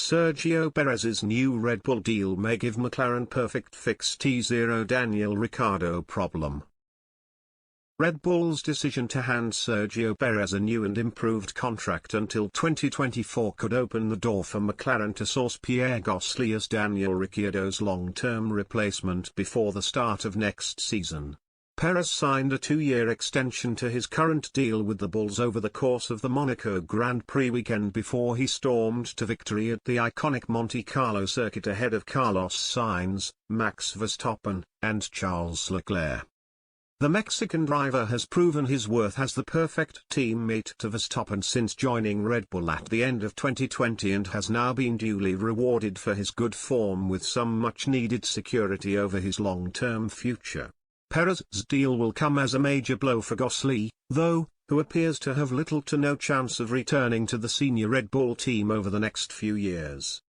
Sergio Perez's new Red Bull deal may give McLaren perfect fix T0 Daniel Ricciardo problem. Red Bull's decision to hand Sergio Perez a new and improved contract until 2024 could open the door for McLaren to source Pierre Gasly as Daniel Ricciardo's long-term replacement before the start of next season. Perez signed a 2-year extension to his current deal with the Bulls over the course of the Monaco Grand Prix weekend before he stormed to victory at the iconic Monte Carlo circuit ahead of Carlos Sainz, Max Verstappen, and Charles Leclerc. The Mexican driver has proven his worth as the perfect teammate to Verstappen since joining Red Bull at the end of 2020 and has now been duly rewarded for his good form with some much-needed security over his long-term future. Perez's deal will come as a major blow for Gasly, though, who appears to have little to no chance of returning to the senior Red Bull team over the next few years.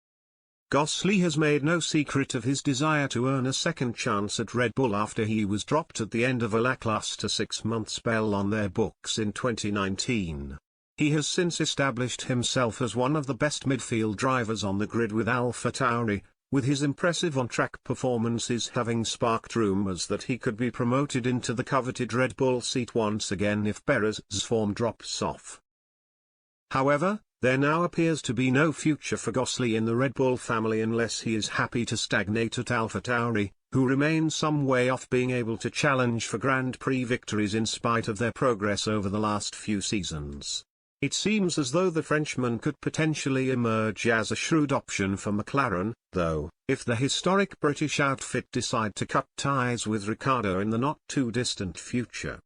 Gasly has made no secret of his desire to earn a second chance at Red Bull after he was dropped at the end of a lackluster 6-month spell on their books in 2019. He has since established himself as one of the best midfield drivers on the grid with AlphaTauri, with his impressive on-track performances having sparked rumors that he could be promoted into the coveted Red Bull seat once again if Perez's form drops off. However, there now appears to be no future for Gasly in the Red Bull family unless he is happy to stagnate at AlphaTauri, who remain some way off being able to challenge for Grand Prix victories in spite of their progress over the last few seasons. It seems as though the Frenchman could potentially emerge as a shrewd option for McLaren, though, if the historic British outfit decide to cut ties with Ricciardo in the not-too-distant future.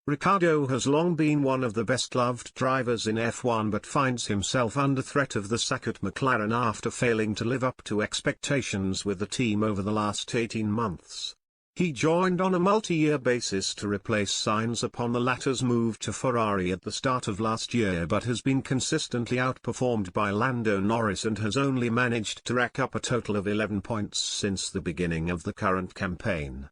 Ricciardo has long been one of the best-loved drivers in F1 but finds himself under threat of the sack at McLaren after failing to live up to expectations with the team over the last 18 months. He joined on a multi-year basis to replace Sainz upon the latter's move to Ferrari at the start of last year but has been consistently outperformed by Lando Norris and has only managed to rack up a total of 11 points since the beginning of the current campaign.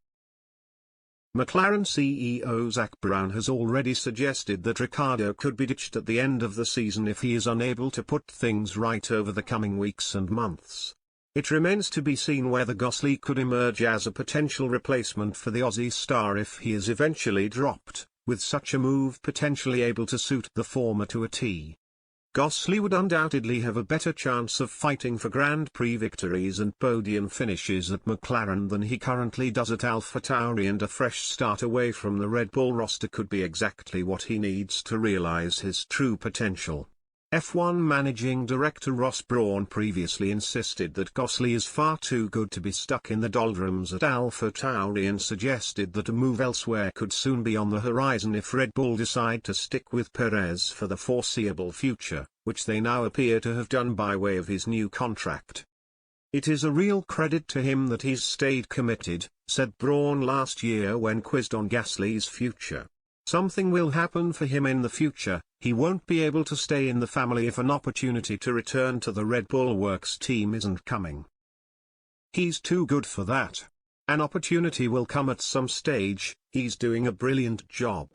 McLaren CEO Zak Brown has already suggested that Ricciardo could be ditched at the end of the season if he is unable to put things right over the coming weeks and months. It remains to be seen whether Gasly could emerge as a potential replacement for the Aussie star if he is eventually dropped, with such a move potentially able to suit the former to a T. Gasly would undoubtedly have a better chance of fighting for Grand Prix victories and podium finishes at McLaren than he currently does at AlphaTauri, and a fresh start away from the Red Bull roster could be exactly what he needs to realize his true potential. F1 Managing Director Ross Brawn previously insisted that Gasly is far too good to be stuck in the doldrums at AlphaTauri and suggested that a move elsewhere could soon be on the horizon if Red Bull decide to stick with Perez for the foreseeable future, which they now appear to have done by way of his new contract. "It is a real credit to him that he's stayed committed," said Brawn last year when quizzed on Gasly's future. "Something will happen for him in the future. He won't be able to stay in the family if an opportunity to return to the Red Bull Works team isn't coming. He's too good for that. An opportunity will come at some stage. He's doing a brilliant job."